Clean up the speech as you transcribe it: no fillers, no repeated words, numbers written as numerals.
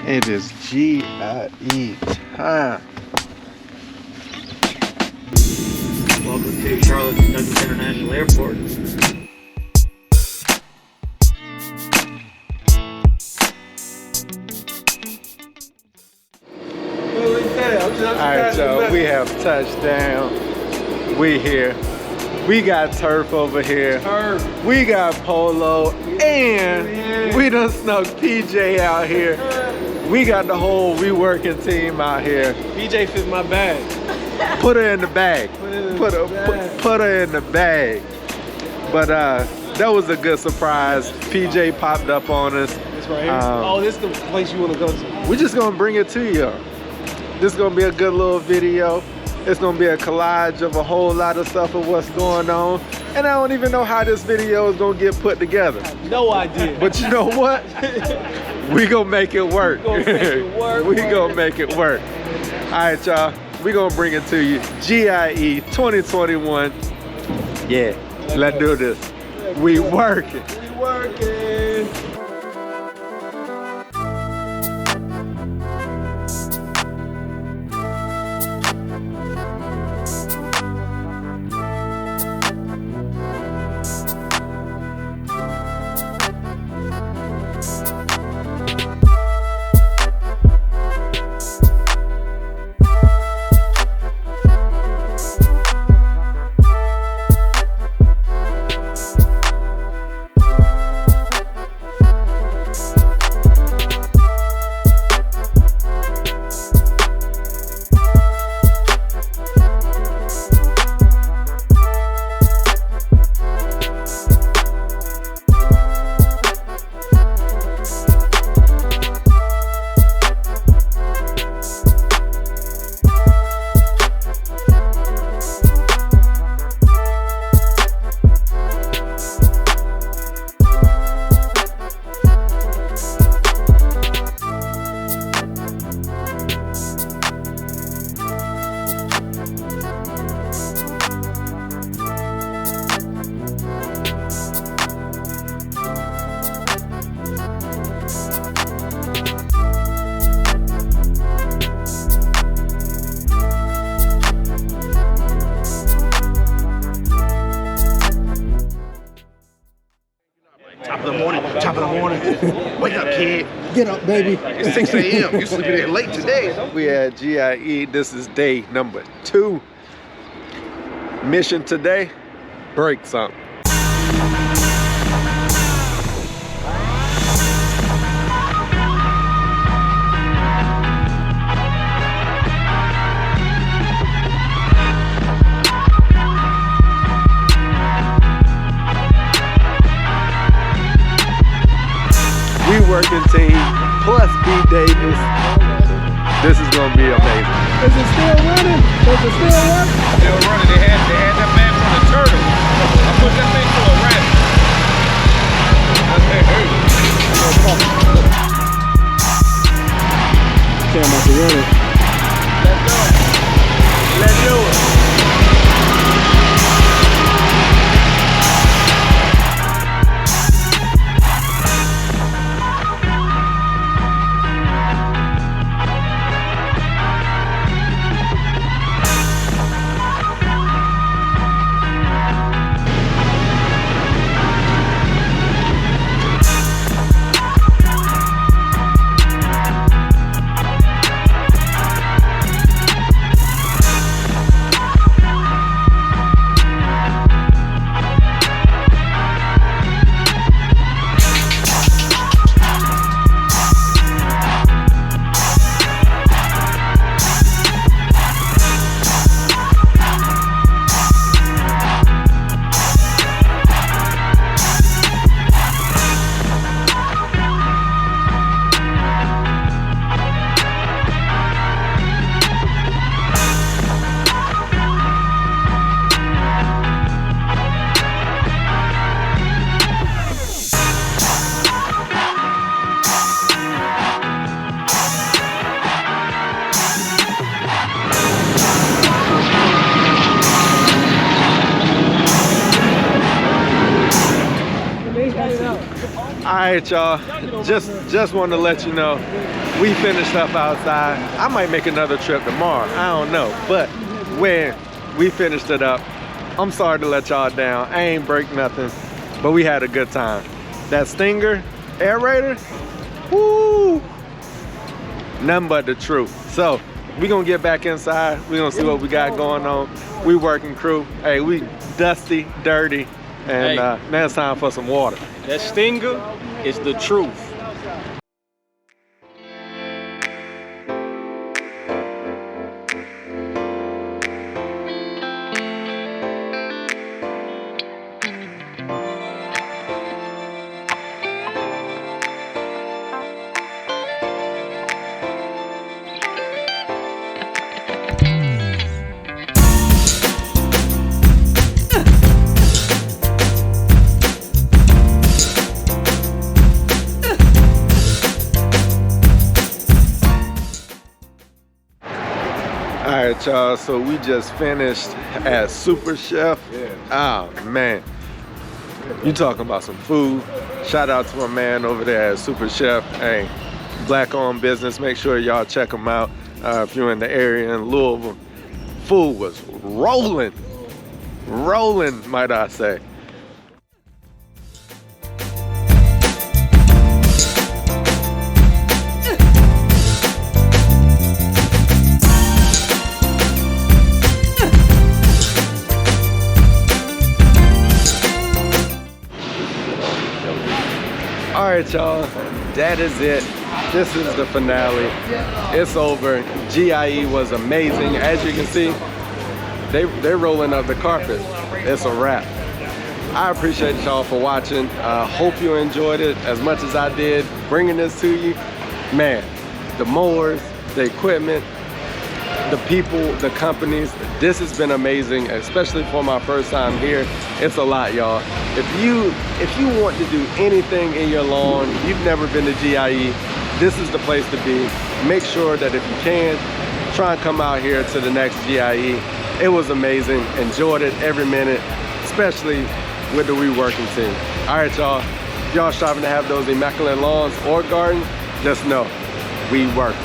It is GIE time. Welcome to Charlotte Douglas International Airport. Alright, y'all, we have touched down. We here. We got Turf over here. Turf. We got Polo. And we done snuck PJ out here. We got the whole We Workin Team out here. PJ fit my bag. Put her in the bag. Put her in the bag. But that was a good surprise. PJ popped up on us. This right here? Oh, this is the place you want to go to. We're just gonna bring it to you. This is gonna be a good little video. It's gonna be a collage of a whole lot of stuff of what's going on. And I don't even know how this video is gonna get put together. I have no idea. But you know what? We gonna make it work. We gonna make it work. All right, y'all. We gonna bring it to you. GIE 2021. Yeah, let's do this. We working. We working. Top of the morning. Wake up, kid. Get up, baby. It's 6 a.m. You sleeping in late today. We at GIE. This is day number 2. Mission today, break something. We Workin Team plus B Davis. This is gonna be amazing. Is it still running? Does it still work? Still running. They had that man from the turtle. I put that thing to a rabbit. That thing hurt. Camera to run it. Let's go. Let's do it. All right, y'all. Just want to let you know, we finished up outside. I might make another trip tomorrow. I don't know. But when we finished it up, I'm sorry to let y'all down. I ain't break nothing, but we had a good time. That Stinger aerator, woo, nothing but the truth. So we gonna get back inside. We gonna see what we got going on. We working crew. Hey, we dusty, dirty, and now it's time for some water. That Stinger is the truth. All right, y'all, so we just finished at Super Chef. Oh, man. You talking about some food. Shout out to my man over there at Super Chef. Hey, black-owned business. Make sure y'all check them out if you're in the area in Louisville. Food was rolling. Rolling, might I say. All right, y'all, that is it. This is the finale. It's over. GIE was amazing. As you can see, they're rolling up the carpet. It's a wrap. I appreciate y'all for watching. Hope you enjoyed it as much as I did bringing this to you. Man, the mowers, the equipment, the people, the companies, this has been amazing, especially for my first time here. It's a lot, y'all. If you want to do anything in your lawn, you've never been to GIE, this is the place to be. Make sure that if you can, try and come out here to the next GIE. It was amazing. Enjoyed it every minute, especially with the We Workin Team. All right, y'all. If y'all striving to have those immaculate lawns or gardens, just know, we work.